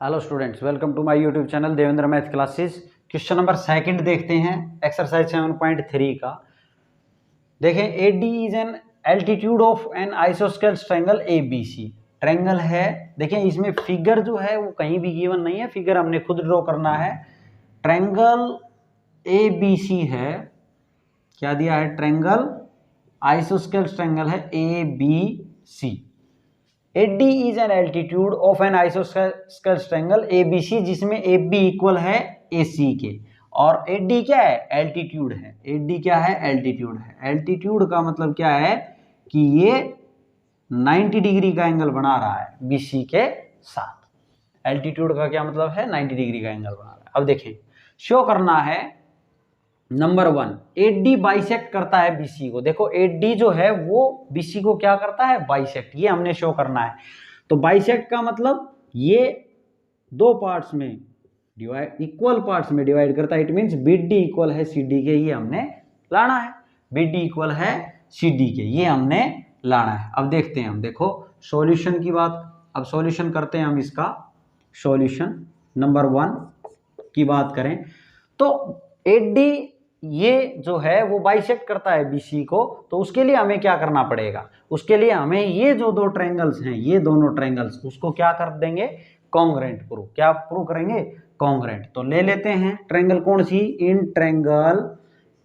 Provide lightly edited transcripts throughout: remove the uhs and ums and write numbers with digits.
Hello students, welcome to my YouTube channel Devendra math classes. Question number second देखते हैं, exercise 7.3 का। देखें, A D is an altitude of an आइसोस्केल triangle A B C. Triangle है, देखें इसमें figure जो है वो कहीं भी गिवन नहीं है, फिगर हमने खुद ड्रॉ करना है। ट्रायंगल ए बी सी है, क्या दिया है? ट्रायंगल आइसोस्केल ट्रायंगल है A B C. AD is an altitude of an आइसोस्केल ट्रायंगल ABC, जिसमें AB इक्वल है AC के। और AD क्या है? एल्टीट्यूड है। AD क्या है? एल्टीट्यूड है। एल्टीट्यूड का मतलब क्या है कि ये 90 डिग्री का एंगल बना रहा है BC के साथ। एल्टीट्यूड का क्या मतलब है? 90 डिग्री का एंगल बना रहा है। अब देखें, शो करना है नंबर 1, AD बाइसेक्ट करता है BC को। देखो AD जो है वो BC को क्या करता है? बाइसेक्ट। ये हमने शो करना है। तो बाइसेक्ट का मतलब ये दो पार्ट्स में डिवाइड, इक्वल पार्ट्स में डिवाइड करता है। इट मींस BD इक्वल है CD के, ये हमने लाना है। BD इक्वल है CD के, ये हमने लाना है। अब देखते हैं हम, देखो सॉल्यूशन की बात, अब सॉल्यूशन करते हैं हम। इसका सॉल्यूशन नंबर 1 की बात करें तो AD ये जो है वो बाइसेक्ट करता है BC को, तो उसके लिए हमें क्या करना पड़ेगा? उसके लिए हमें ये जो दो ट्रायंगल्स हैं, ये दोनों ट्रायंगल्स, उसको क्या कर देंगे? Congruent prove. क्या प्रूव करेंगे? कॉन्ग्रेंट। तो ले लेते हैं ट्रायंगल कौन सी? In triangle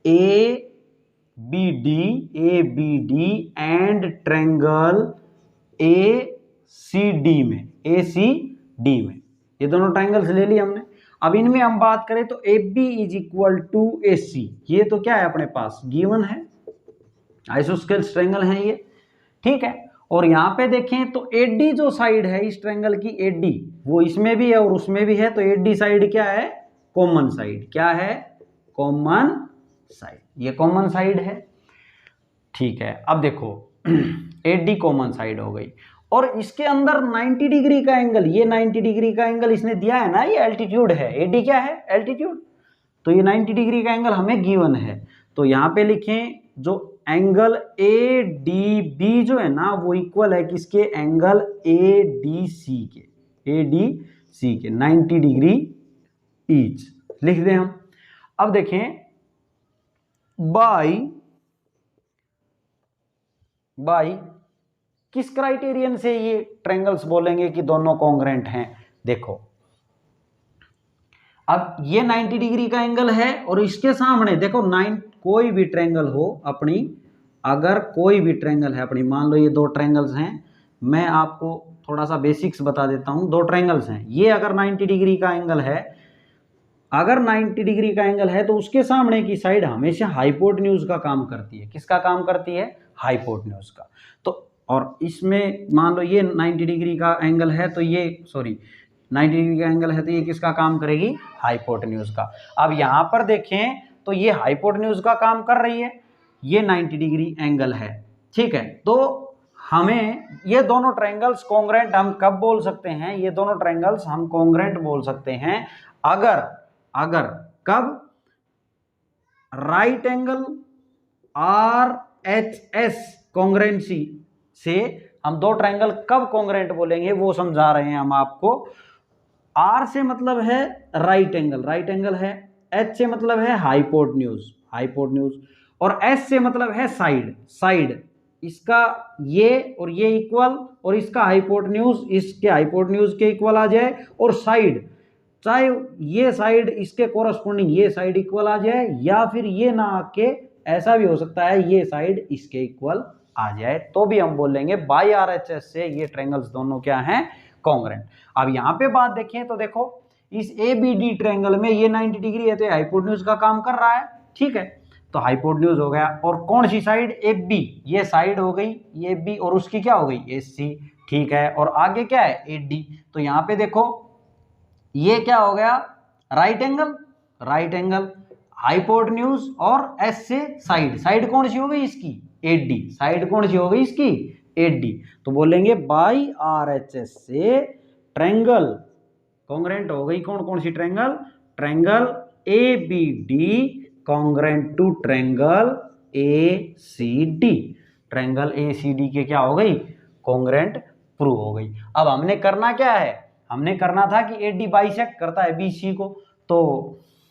ABD and triangle ACD में, ये दोनों ट्रायंगल्स ले लिए हमने। अब इनमें हम बात करें तो AB is equal to AC, ये तो क्या है अपने पास? गिवन है, आइसोस्केल ट्रायंगल है ये, ठीक है। और यहाँ पे देखें तो AD जो साइड है इस ट्रायंगल की, AD वो इसमें भी है और उसमें भी है, तो AD साइड क्या है? Common side. क्या है? Common side. ये कॉमन साइड है, ठीक है। अब देखो AD कॉमन साइड हो गई, और इसके अंदर 90 डिग्री का एंगल, ये 90 डिग्री का एंगल इसने दिया है ना, ये एल्टीट्यूड है। AD क्या है? एल्टीट्यूड। तो ये 90 डिग्री का एंगल हमें गिवन है, तो यहाँ पे लिखें जो एंगल ADB जो है ना वो इक्वल है किसके? एंगल ADC के 90 डिग्री ईच लिख दें हम। अब देखें, बाई किस क्राइटेरियन से ये ट्रायंगल्स बोलेंगे कि दोनों कॉन्ग्रेंट हैं? देखो, अब ये 90 डिग्री का एंगल है और इसके सामने देखो कोई भी ट्रायंगल हो अपनी, अगर कोई भी ट्रायंगल है अपनी, मान लो ये दो ट्रायंगल्स हैं, मैं आपको थोड़ा सा बेसिक्स बता देता हूं। दो ट्रायंगल्स हैं, ये अगर 90 डिग्री का एंगल है, अगर 90 डिग्री का एंगल है तो उसके सामने की साइड हमेशा हाइपोटेन्यूज का काम करती है। किसका काम करती है? हाइपोटेन्यूज का। तो और इसमें मान लो ये 90 डिग्री का एंगल है, तो ये 90 डिग्री का एंगल है तो ये किसका काम करेगी? हाइपोटेन्यूज का। अब यहाँ पर देखें तो ये हाइपोटेन्यूज का काम कर रही है, ये 90 डिग्री एंगल है, ठीक है। तो हमें ये दोनों ट्रायंगल्स कॉन्ग्रेंट हम कब बोल सकते हैं? ये दोनों ट्रायंगल्स हम कॉन्ग्रेंट बोल सकते हैं अगर कब? राइट एंगल RHS कॉन्ग्रेंसी से हम दो ट्रायंगल कब कॉन्ग्रेंट बोलेंगे वो समझा रहे हैं हम आपको। R से मतलब है राइट एंगल है, H से मतलब है हाइपोटेन्यूज, और S से मतलब है साइड। इसका ये और ये इक्वल, और इसका हाइपोटेन्यूज इसके हाइपोटेन्यूज के इक्वल आ जाए, और साइड, चाहे ये साइड इसके कोरस्पोंडिंग ये साइड इक्वल आ जाए, या फिर ये ना आके ऐसा भी हो सकता है ये साइड इसके इक्वल आ जाए, तो भी हम बोलेंगे बाय RHS से ये ट्रायंगल्स दोनों क्या हैं? कॉन्ग्रेंट। अब यहाँ पे बात देखें तो देखो इस ABD ट्रायंगल में ये 90 डिग्री है तो हाइपोटेन्यूज का काम कर रहा है, ठीक है। तो हाइपोटेन्यूज हो गया, और कौन सी साइड? AB, ये साइड हो गई ये AB, और उसकी क्या हो गई? AC, ठीक है। और आगे क्या है? AD। तो यहाँ पे देखो ये क्या हो गया? राइट एंगल, हाइपोटेन्यूज, और S से साइड कौन सी हो गई इसकी? AD। साइड कौन सी हो गई इसकी? AD। तो बोलेंगे बाई RHS से ट्रायंगल कॉन्ग्रेंट हो गई कौन सी triangle? Triangle ABD congruent to triangle ACD। Triangle ACD के क्या हो गई? कॉन्ग्रेंट प्रूव हो गई। अब हमने करना क्या है? हमने करना था कि AD बाइसेक्ट करता है BC को। तो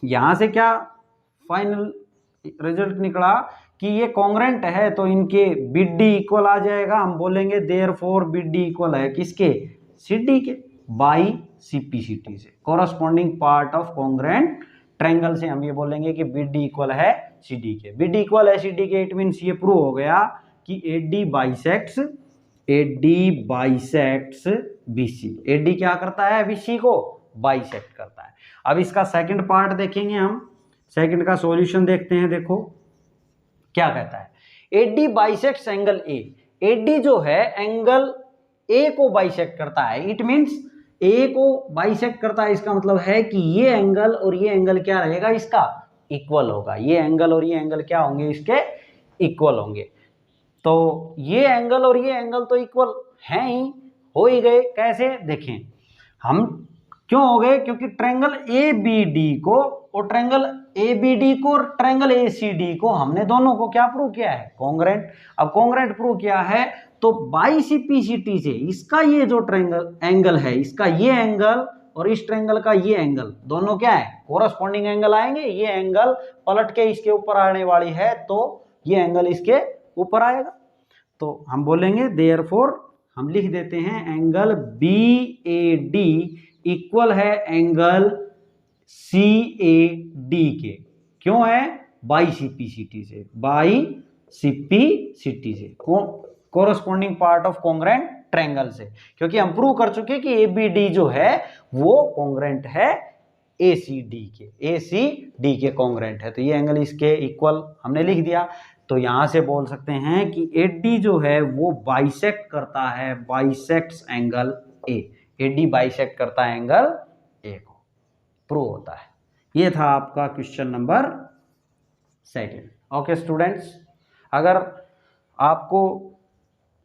यहाँ से क्या फाइनल रिजल्ट निकला कि ये कॉन्ग्रेंट है, तो इनके BD इक्वल आ जाएगा। हम बोलेंगे देयरफॉर BD इक्वल है किसके, CD के, बाई CPCT से, corresponding part of congruent triangle से हम ये बोलेंगे कि BD इक्वल है CD के। BD इक्वल है CD के, इट मीन्स ये प्रूव हो गया कि AD बाइसेक्ट्स BC। AD क्या करता है, BC को बाइसेक्ट करता है। अब इसका सेकंड पार्ट देखेंगे हम, सेकंड का सॉल्यूशन देखते हैं। देखो क्या कहता है, AD bisects angle A। AD जो है एंगल A को बाइसेक्ट करता है, इट मीन्स A को बाइसेक्ट करता है, इसका मतलब है कि ये एंगल और ये एंगल क्या रहेगा, इसका इक्वल होगा। ये एंगल और ये एंगल क्या होंगे, इसके इक्वल होंगे। तो ये एंगल और ये एंगल तो इक्वल हैं ही, हो ही गए। कैसे देखें हम, क्यों हो गए, क्योंकि ट्रायंगल ABD को और ट्रायंगल ABD को और ट्रायंगल ACD को हमने दोनों को क्या प्रूव किया है, कॉन्ग्रेंट। अब कॉन्ग्रेंट प्रूव किया है तो बाई CPCT से इसका ये जो ट्रायंगल एंगल है, इसका ये एंगल और इस ट्रायंगल का ये एंगल दोनों क्या है, कोरस्पॉन्डिंग एंगल आएंगे। ये एंगल पलट के इसके ऊपर आने वाली है, तो ये एंगल इसके ऊपर आएगा। तो हम बोलेंगे देयरफॉर, हम लिख देते हैं एंगल BAD इक्वल है एंगल CAD के। क्यों है, बाई CPCT से, बाई CPCT से, corresponding part of congruent triangle से। क्योंकि हम प्रूव कर चुके कि ABD जो है वो कॉन्ग्रेंट है ACD के कॉन्ग्रेंट है। तो ये एंगल इसके इक्वल हमने लिख दिया। तो यहां से बोल सकते हैं कि AD जो है वो बाइसेक्ट करता है, bisects angle A। AD bisect करता है एंगल A को, प्रूव होता है। ये था आपका क्वेश्चन नंबर 2। ओके स्टूडेंट्स, अगर आपको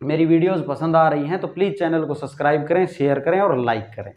मेरी वीडियोस पसंद आ रही हैं तो प्लीज़ चैनल को सब्सक्राइब करें, शेयर करें और लाइक करें।